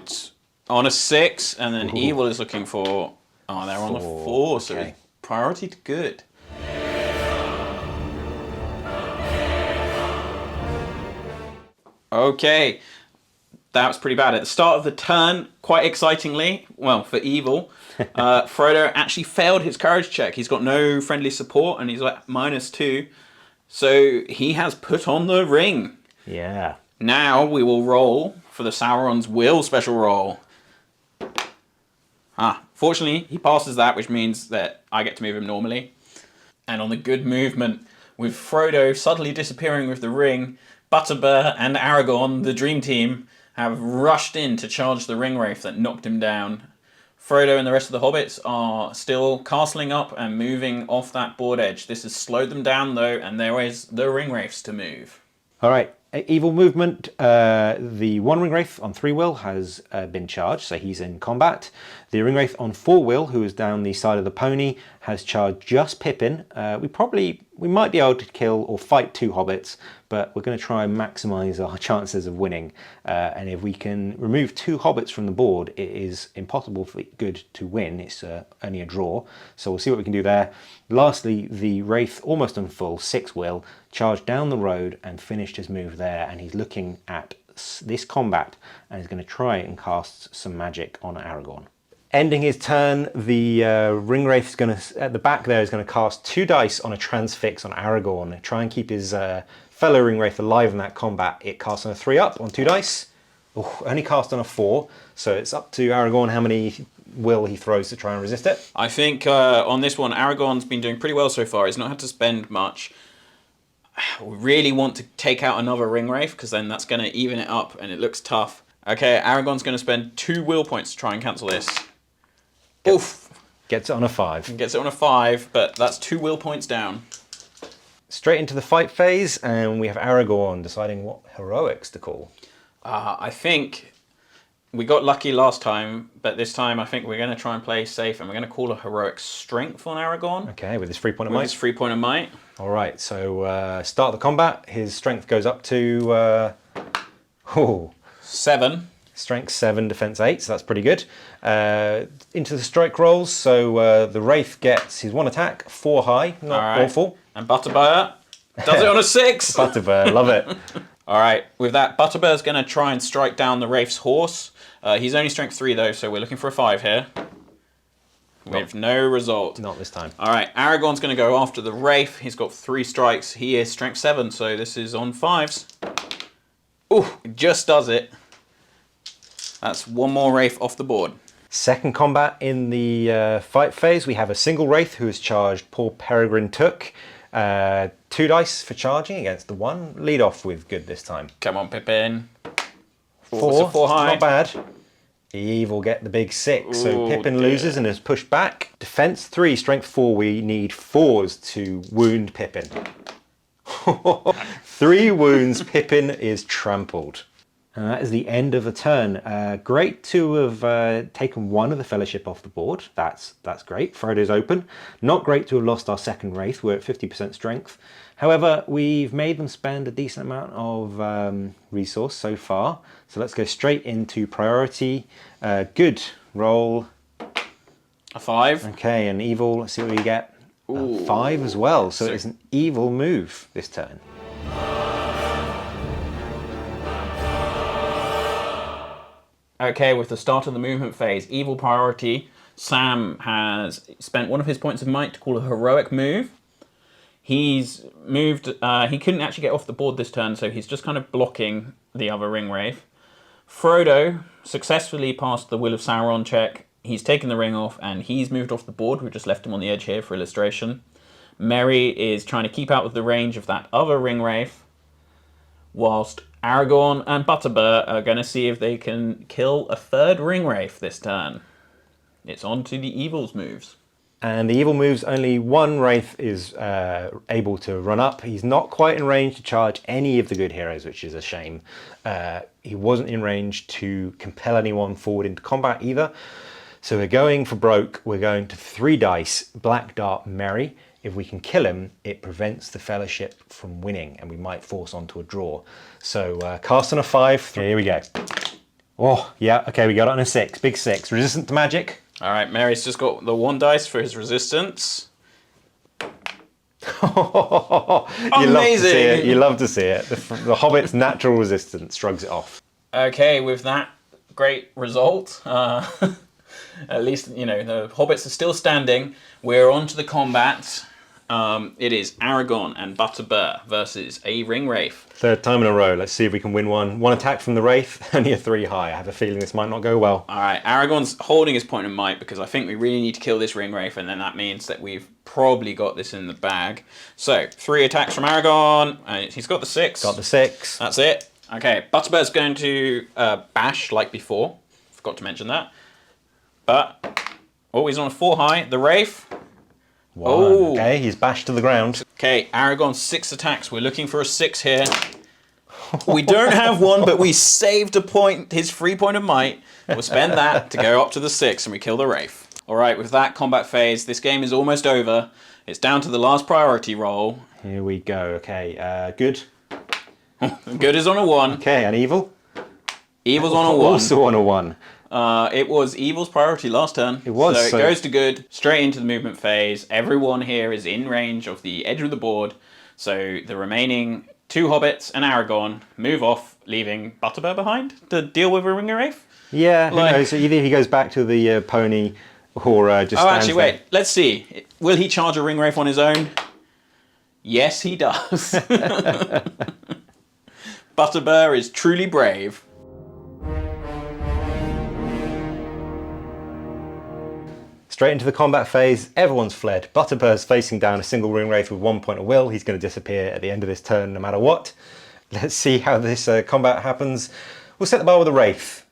on a 6, and then Evil is looking for... Oh, they're on a 4, so okay. Priority to good. Okay, that was pretty bad. At the start of the turn, quite excitingly, well, for Evil, Frodo actually failed his courage check. He's got no friendly support, and he's like -2. So he has put on the ring. Yeah. Now we will roll for the Sauron's Will special roll. Fortunately, he passes that, which means that I get to move him normally. And on the good movement, with Frodo suddenly disappearing with the ring, Butterbur and Aragorn, the dream team, have rushed in to charge the ring wraith that knocked him down. Frodo and the rest of the hobbits are still castling up and moving off that board edge. This has slowed them down though, and there is the ring wraiths to move. All right, Evil movement. The 1 ring wraith on 3 will has been charged, so he's in combat. The ring wraith on 4 will, who is down the side of the pony, has charged just Pippin. We might be able to kill or fight 2 hobbits, but we're going to try and maximise our chances of winning. And if we can remove 2 hobbits from the board, it is impossible for good to win. It's only a draw. So we'll see what we can do there. Lastly, the wraith, almost on full, 6 will, charged down the road and finished his move there. And he's looking at this combat and is going to try and cast some magic on Aragorn. Ending his turn, the ring wraith is going to, at the back there, is going to cast 2 dice on a transfix on Aragorn. Try and keep his fellow ring wraith alive in that combat. It casts on a 3 up on 2 dice. Only cast on a 4, so it's up to Aragorn how many will he throws to try and resist it. I think on this one, Aragorn's been doing pretty well so far. He's not had to spend much. We really want to take out another ring wraith, because then that's going to even it up, and it looks tough. Okay, Aragorn's going to spend 2 will points to try and cancel this. Oof. Gets it on a 5. Gets it on a 5, but that's 2 will points down. Straight into the fight phase, and we have Aragorn deciding what heroics to call. I think we got lucky last time, but this time I think we're going to try and play safe, and we're going to call a heroic strength on Aragorn. Okay, with his 3 point of might. With his 3 point of might. All right, so start the combat. His strength goes up to 7. Strength 7, defense 8, so that's pretty good. Into the strike rolls, so the wraith gets his 1 attack, 4 high, not awful. And Butterbur does it on a 6. Butterbur, love it. All right, with that, Butterbur's going to try and strike down the wraith's horse. He's only strength 3 though, so we're looking for a 5 here. With no result. Not this time. All right, Aragorn's going to go after the wraith. He's got 3 strikes. He is strength 7, so this is on 5s. Ooh, just does it. That's 1 more wraith off the board. Second combat in the fight phase, we have a single wraith who has charged poor Peregrine Took. 2 dice for charging against the 1. Lead off with good this time. Come on, Pippin. 4, 4 high. Not bad. Evil get the big 6, so Pippin loses and is pushed back. Defense 3, strength 4, we need 4s to wound Pippin. 3 wounds, Pippin is trampled. And that is the end of the turn. Great to have taken one of the Fellowship off the board. That's great. Frodo's open. Not great to have lost our second Wraith. We're at 50% strength. However, we've made them spend a decent amount of resource so far. So let's go straight into priority. Good. Roll. A 5. Okay, and evil. Let's see what we get. Ooh. A 5 as well. So it's an evil move this turn. Okay, with the start of the movement phase, evil priority, Sam has spent one of his points of might to call a heroic move. He's moved, he couldn't actually get off the board this turn, so he's just kind of blocking the other Ringwraith. Frodo successfully passed the Will of Sauron check. He's taken the ring off and he's moved off the board. We've just left him on the edge here for illustration. Merry is trying to keep out of the range of that other Ringwraith, whilst Aragorn and Butterbur are going to see if they can kill a third Ringwraith this turn. It's on to the Evil's moves. And the evil moves, only one Wraith is able to run up. He's not quite in range to charge any of the good heroes, which is a shame. He wasn't in range to compel anyone forward into combat either. So we're going for broke. We're going to 3 dice, Black Dart Merry. If we can kill him, it prevents the Fellowship from winning, and we might force onto a draw. So cast on a 5. Here we go. Oh, yeah, okay, we got it on a 6. Big 6. Resistant to magic. All right, Mary's just got the 1 dice for his resistance. You love to see it. You love to see it. The Hobbit's natural resistance shrugs it off. Okay, with that great result, at least, you know, the Hobbits are still standing. We're on to the combat. It is Aragorn and Butterbur versus a Ringwraith. Third time in a row. Let's see if we can win one. One attack from the Wraith, only a 3 high. I have a feeling this might not go well. All right, Aragorn's holding his point of might because I think we really need to kill this Ringwraith, and then that means that we've probably got this in the bag. So, 3 attacks from Aragorn. He's got the 6. Got the 6. That's it. Okay, Butterbur's going to bash like before. Forgot to mention that. But, oh, he's on a 4 high. The Wraith. 1. Oh. Okay, he's bashed to the ground. Okay, Aragorn 6 attacks. We're looking for a 6 here. We don't have 1, but we saved a point, his free point of might. We'll spend that to go up to the 6 and we kill the Wraith. All right, with that combat phase, this game is almost over. It's down to the last priority roll. Here we go. Okay, good. Good is on a 1. Okay, and evil? Evil's on a 1. Also on a 1. It was Evil's priority last turn. It was. So it goes to good, straight into the movement phase. Everyone here is in range of the edge of the board. So the remaining 2 Hobbits and Aragorn move off, leaving Butterbur behind to deal with a Ringwraith. Yeah, who knows? So either he goes back to the pony or just Oh, stands actually, there. wait. Let's see. Will he charge a Ringwraith on his own? Yes, he does. Butterbur is truly brave. Straight into the combat phase, everyone's fled. Butterbur's facing down a single Ringwraith with 1 point of will. He's going to disappear at the end of this turn no matter what. Let's see how this combat happens. We'll set the bar with a Wraith.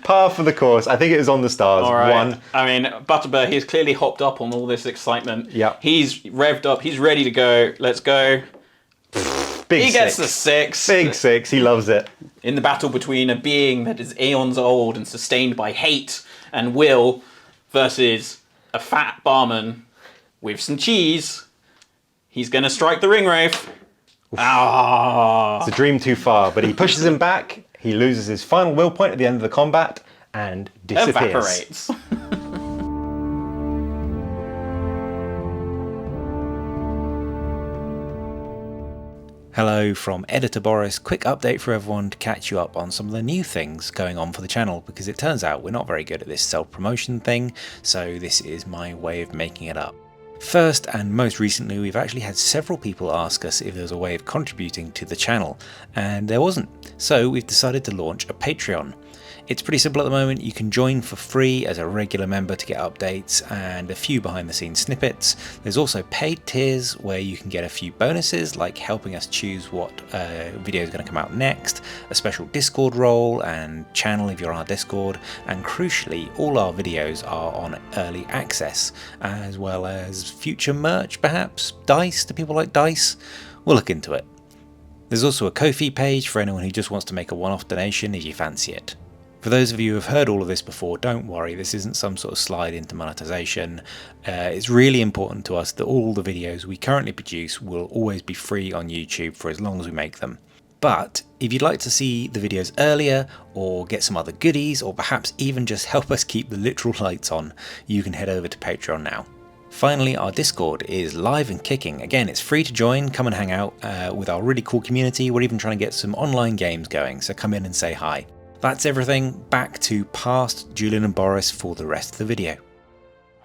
Par for the course. I think it was on the stars. All right. 1. I mean, Butterbur, he's clearly hopped up on all this excitement. Yeah. He's revved up. He's ready to go. Let's go. Big He 6. gets the 6. Big 6. He loves it. In the battle between a being that is aeons old and sustained by hate and will versus a fat barman with some cheese, he's going to strike the Ringwraith. Ah! It's a dream too far, but he pushes him back. He loses his final will point at the end of the combat and disappears. Evaporates. Hello from Editor Boris. Quick update for everyone to catch you up on some of the new things going on for the channel, because it turns out we're not very good at this self-promotion thing, so this is my way of making it up. First and most recently, we've actually had several people ask us if there was a way of contributing to the channel, and there wasn't. So we've decided to launch a Patreon. It's pretty simple at the moment. You can join for free as a regular member to get updates and a few behind the scenes snippets. There's also paid tiers where you can get a few bonuses, like helping us choose what video is going to come out next, a special Discord role and channel if you're on our Discord, and crucially, all our videos are on early access, as well as future merch perhaps. Dice, do people like dice? We'll look into it. There's also a Ko-fi page for anyone who just wants to make a one-off donation if you fancy it. For those of you who have heard all of this before, don't worry, this isn't some sort of slide into monetization. It's really important to us that all the videos we currently produce will always be free on YouTube for as long as we make them. But if you'd like to see the videos earlier, or get some other goodies, or perhaps even just help us keep the literal lights on, you can head over to Patreon now. Finally, our Discord is live and kicking. Again, it's free to join, come and hang out with our really cool community. We're even trying to get some online games going, so come in and say hi. That's everything. Back to past Julian and Boris for the rest of the video.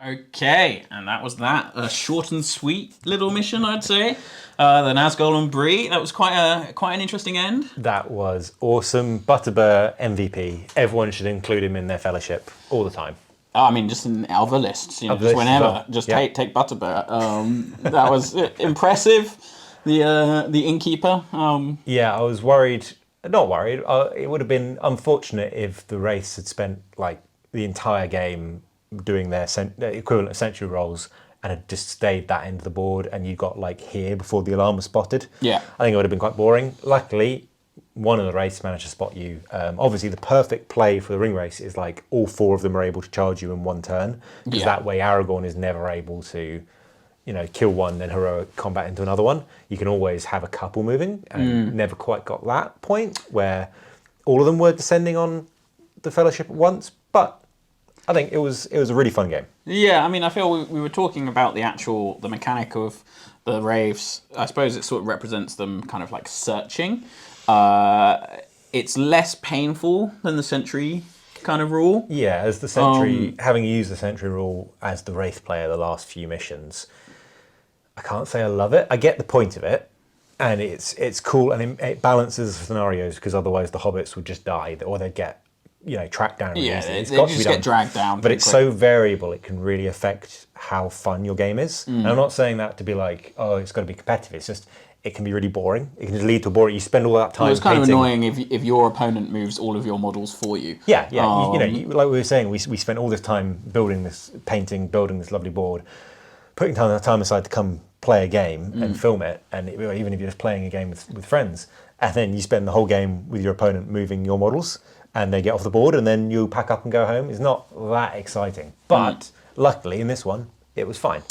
Okay, and that was that. A short and sweet little mission, I'd say. The Nazgul and Bree. That was quite an interesting end. That was awesome. Butterbur MVP. Everyone should include him in their fellowship all the time. I mean, just in other lists, just whenever. Well. Just take Butterbur. That was impressive. The innkeeper. Yeah, I was worried. Not worried. It would have been unfortunate if the race had spent like the entire game doing their equivalent of sentry rolls and had just stayed that end of the board, and you got like here before the alarm was spotted. Yeah, I think it would have been quite boring. Luckily, one of the race managed to spot you. Obviously, the perfect play for the ring race is like all four of them are able to charge you in one turn, because that way Aragorn is never able to, kill one, then heroic combat into another one. You can always have a couple moving, and never quite got that point where all of them were descending on the Fellowship at once. But I think it was a really fun game. Yeah, I mean, I feel we were talking about the mechanic of the Wraiths. I suppose it sort of represents them kind of like searching. It's less painful than the Sentry kind of rule. Yeah, as the Sentry, having used the Sentry rule as the Wraith player the last few missions, I can't say I love it. I get the point of it, and it's cool, and it balances the scenarios, because otherwise the Hobbits would just die, or they'd get tracked down. Yeah, they just get dragged down. But it's so variable, it can really affect how fun your game is. And I'm not saying that to be like, oh, it's got to be competitive. It's just, it can be really boring. It can just lead to boring. You spend all that time. Well, it's kind of annoying if your opponent moves all of your models for you. Yeah. Like we were saying, we spent all this time building this lovely board, putting time aside to come play a game and film it, and even if you're just playing a game with friends, and then you spend the whole game with your opponent moving your models, and they get off the board, and then you pack up and go home. It's not that exciting, but luckily in this one, it was fine.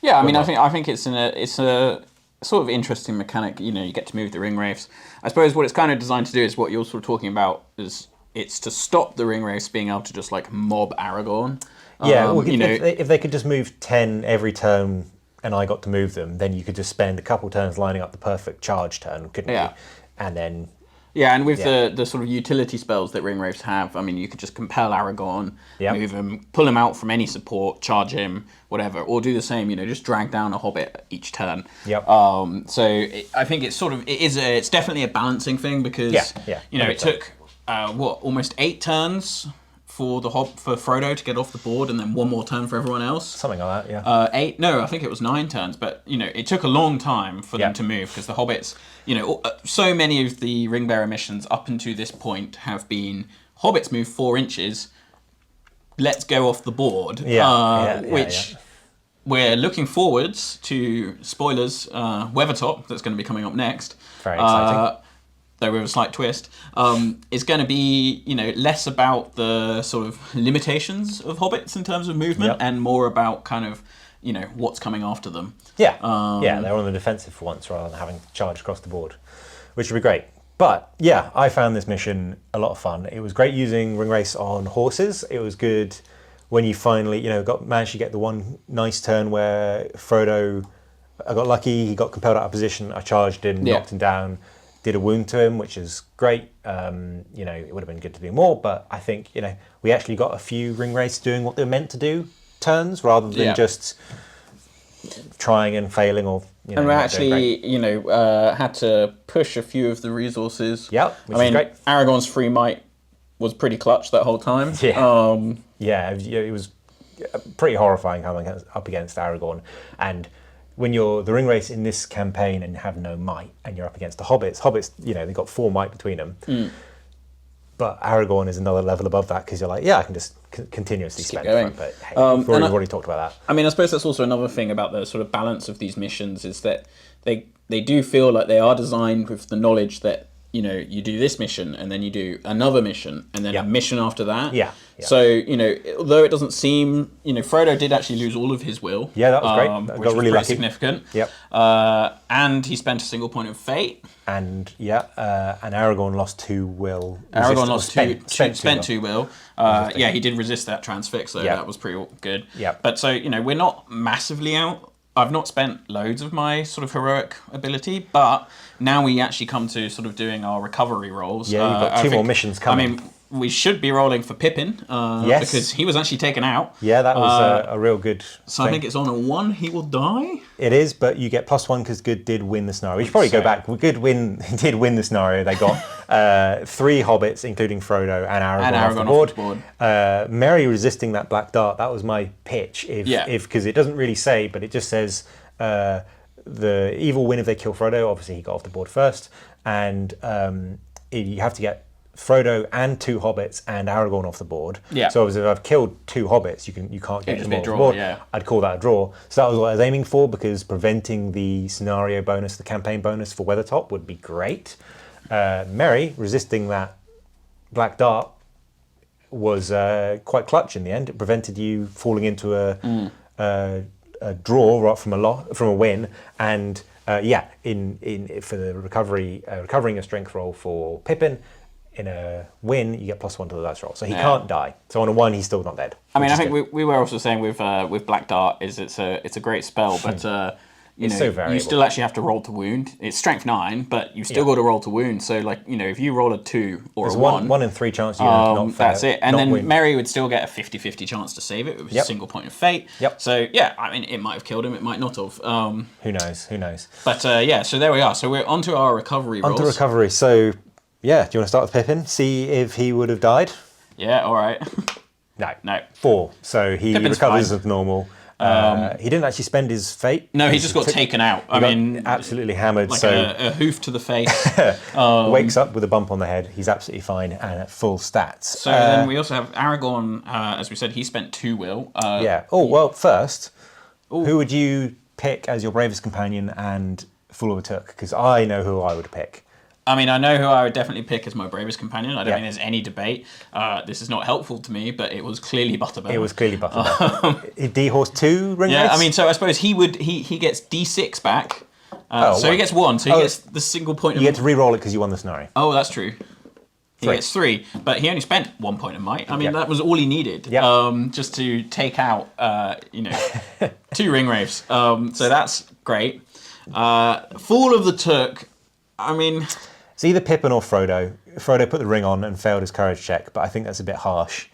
Yeah, I mean, I think it's a sort of interesting mechanic. You get to move the ring wraiths. I suppose what it's kind of designed to do is what you're sort of talking about, is it's to stop the ring wraiths being able to just like mob Aragorn. Yeah, if they could just move 10 every turn, and I got to move them, then you could just spend a couple turns lining up the perfect charge turn, couldn't you? And then... Yeah, and with the sort of utility spells that ring wraiths have, I mean, you could just compel Aragorn, move him, pull him out from any support, charge him, whatever, or do the same, just drag down a Hobbit each turn. Yep. I think it's definitely a balancing thing, because it took almost 8 turns for Frodo to get off the board, and then 1 more turn for everyone else. Something like that, yeah. 8? No, I think it was 9 turns, but it took a long time for them to move, because the Hobbits, so many of the Ringbearer missions up until this point have been Hobbits move 4 inches, let's go off the board, which we're looking forwards to, spoilers, Weathertop, that's going to be coming up next. Very exciting. Though with a slight twist, is going to be, less about the sort of limitations of Hobbits in terms of movement, and more about kind of, what's coming after them. Yeah, they're on the defensive for once rather than having to charge across the board, which would be great. But yeah, I found this mission a lot of fun. It was great using ring race on horses. It was good when you finally, managed to get the one nice turn where Frodo, I got lucky, he got compelled out of position, I charged him, knocked him down, did a wound to him, which is great. It would have been good to do more, but I think, we actually got a few ring race doing what they're meant to do turns, rather than just trying and failing, or and we actually had to push a few of the resources. Which is great. Aragorn's free might was pretty clutch that whole time. It was pretty horrifying coming up against Aragorn. And when you're the ring race in this campaign and have no might, and you're up against the Hobbits, they've got 4 might between them. But Aragorn is another level above that, because you're like, I can just continuously spend going. But hey, we've already talked about that. I mean, I suppose that's also another thing about the sort of balance of these missions, is that they they do feel like they are designed with the knowledge that, you know, you do this mission and then you do another mission and then a mission after that. Yeah. So, you know, although it doesn't seem, you know, Frodo did actually lose all of his will. Yeah, that was great. Which got really was pretty lucky. significant. Yep. And he spent a single point of fate. And and Aragorn lost 2 will. Aragorn lost spent 2 will. Yeah, he did resist that transfix, so that was pretty good. Yeah. But so, you know, we're not massively out. I've not spent loads of my sort of heroic ability, but now we actually come to sort of doing our recovery rolls. Yeah, you've got 2 more missions coming. I mean, we should be rolling for Pippin, because he was actually taken out. Yeah, that was a real good So I think it's on a 1, he will die. It is, but you get +1 because Good did win the scenario. We should probably go back. Good did win the scenario. They got 3 hobbits, including Frodo and Aragorn off the board. Merry resisting that black dart. That was my pitch. Because it doesn't really say, but it just says the evil win if they kill Frodo. Obviously, he got off the board first, and you have to get Frodo and 2 hobbits and Aragorn off the board. Yeah. So obviously if I've killed 2 hobbits, you can't get them all off the board. Yeah. I'd call that a draw. So that was what I was aiming for, because preventing the scenario bonus, the campaign bonus for Weathertop would be great. Merry resisting that black dart was quite clutch in the end. It prevented you falling into a draw right from a win, and for the recovering a strength roll for Pippin. In a win, you get +1 to the dice roll, so he can't die. So on a 1, he's still not dead. I mean, I think we were also saying with Black Dart is it's a great spell, but you still actually have to roll to wound. It's strength 9, but you still got to roll to wound. So like, you know, if you roll a 2 or there's a 1, 1 in 3 chance you're not fair, that's it. And then win. Mary would still get a 50-50 chance to save it with a single point of fate. Yep. So yeah, I mean, it might have killed him, it might not have. Who knows? But so there we are. So we're onto our recovery rolls. Onto recovery. So yeah, do you want to start with Pippin? See if he would have died? Yeah, all right. No. 4. So he Pippin's recovers fine. as normal. He didn't actually spend his fate. No, he just got taken out. I mean, absolutely hammered. Like so a hoof to the face. wakes up with a bump on the head. He's absolutely fine and at full stats. So then we also have Aragorn. As we said, he spent 2 will. First, who would you pick as your bravest companion and Fool of a Took? Because I know who I would pick. I mean, I know who I would definitely pick as my bravest companion. I don't think there's any debate. This is not helpful to me, but it was clearly Butterbell. It was clearly Butterbell. D-Horse 2 ring race? Yeah, I mean, so I suppose he gets D6 back. He gets 1, so he gets the single point. You get to re-roll it because you won the scenario. Oh, that's true. He 3. gets 3, but he only spent 1 point of might. I mean, that was all he needed, just to take out, 2 ring wraiths. So that's great. Fool of the Took. I mean, it's either Pippin or Frodo. Frodo put the ring on and failed his courage check, but I think that's a bit harsh.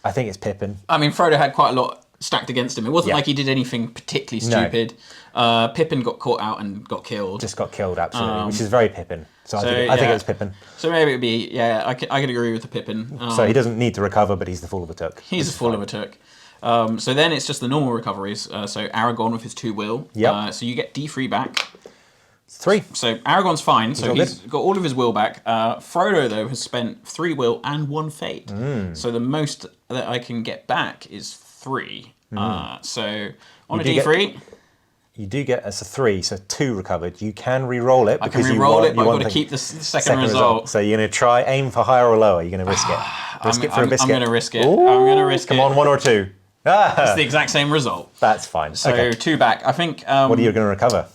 I think it's Pippin. I mean, Frodo had quite a lot stacked against him. It wasn't like he did anything particularly stupid. No. Pippin got caught out and got killed. Just got killed, absolutely, which is very Pippin. So I think it was Pippin. So maybe it would be, I could agree with the Pippin. So he doesn't need to recover, but he's the Fool of a Took. He's the Fool of a Took. So then it's just the normal recoveries. So Aragorn with his 2 will. Yep. So you get D3 back. 3. So Aragorn's fine, so he's got all of his will back. Frodo, though, has spent 3 will and 1 fate. So the most that I can get back is 3. So on a D3... You do get, as a 3, so 2 recovered. You can re-roll it. I can re-roll it, but I've got to keep the second result. So you're going to aim for higher or lower? You're going to risk it? Risk it for a biscuit? I'm going to risk it. Ooh, I'm going to risk it. Come on, 1 or 2. It's the exact same result. That's fine. So 2 back. I think... what are you going to recover?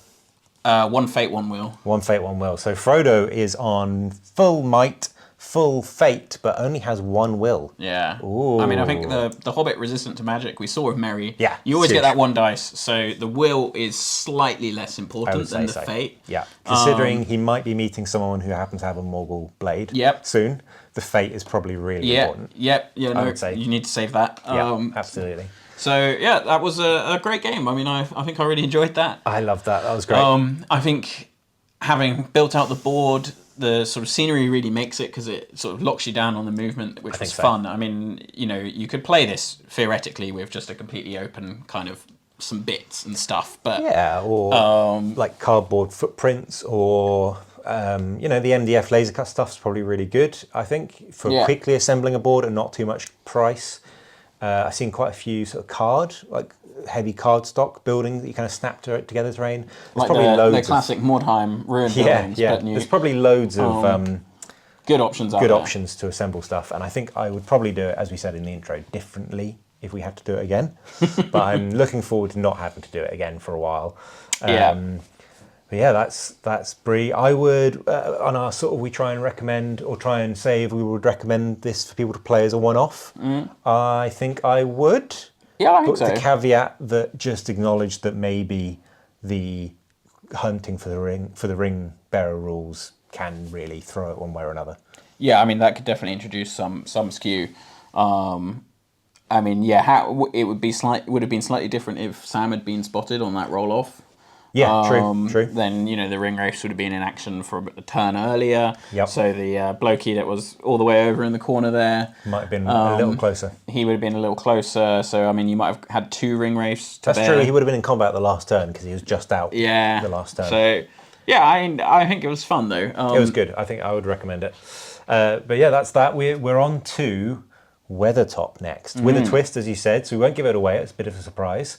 1 fate, 1 will. 1 fate, 1 will. So Frodo is on full might, full fate, but only has 1 will. Yeah. Ooh. I mean, I think the Hobbit resistant to magic we saw with Merry. Yeah. You always get that 1 dice, so the will is slightly less important than the fate. Yeah. Considering he might be meeting someone who happens to have a Morgul blade soon, the fate is probably really important. Yep. Yeah. No, I would say you need to save that. Yeah. Absolutely. So yeah, that was a great game. I mean, I think I really enjoyed that. I loved that. That was great. I think having built out the board, the sort of scenery really makes it because it sort of locks you down on the movement, which was fun. I mean, you could play this theoretically with just a completely open kind of some bits and stuff, but or like cardboard footprints, or the MDF laser cut stuff's probably really good. I think for quickly assembling a board and not too much price. I've seen quite a few sort of card, like heavy cardstock building that you kind of snap together terrain. There's Like probably the loads classic Mordheim ruined buildings, but new. There's probably loads of Good options out good there. options to assemble stuff, and I think I would probably do it, as we said in the intro, differently if we had to do it again. But I'm looking forward to not having to do it again for a while. But yeah, that's Bree. I would on our sort of we try and recommend or try and say if we would recommend this for people to play as a one-off. I think I would. Yeah, I think but so. the caveat that just acknowledged that maybe the hunting for the ring bearer rules can really throw it one way or another. Yeah, I mean that could definitely introduce some skew. I mean, yeah, it would have been slightly different if Sam had been spotted on that roll off. Yeah, true. Then the ring wraiths would have been in action for a turn earlier. Yep. So the blokey that was all the way over in the corner there Might have been a little closer. He would have been a little closer. So I mean, you might have had 2 ring wraiths. That's true. He would have been in combat the last turn because he was just out. Yeah. The last turn. So yeah, I think it was fun though. It was good. I think I would recommend it. But yeah, that's that. We're on to Weathertop next with a twist, as you said. So we won't give it away. It's a bit of a surprise.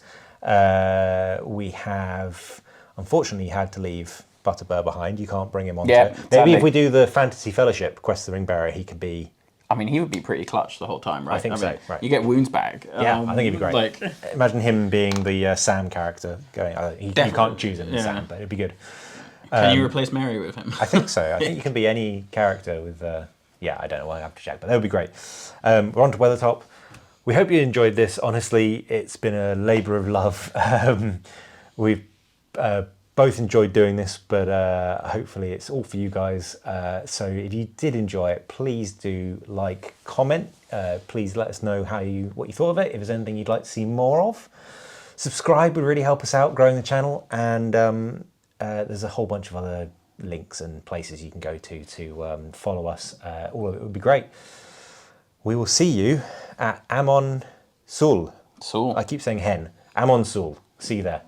We have unfortunately had to leave Butterbur behind. You can't bring him onto it. Maybe sadly. if we do the Fantasy Fellowship, Quest of the Ringbearer, he could be. I mean, he would be pretty clutch the whole time, right? I think so, right. You get wounds back. Yeah, I think he'd be great. Imagine him being the Sam character going. You can't choose him as Sam, but it'd be good. Can you replace Mary with him? I think so. I think you can be any character with. I don't know. I have to check, but that would be great. We're on to Weathertop. We hope you enjoyed this. Honestly, it's been a labour of love. We've both enjoyed doing this, but hopefully it's all for you guys. So if you did enjoy it, please do like, comment. Please let us know what you thought of it. If there's anything you'd like to see more of, subscribe would really help us out growing the channel. And there's a whole bunch of other links and places you can go to follow us. All of it would be great. We will see you at Amon Sul. Sul. I keep saying hen. Amon Sul. See you there.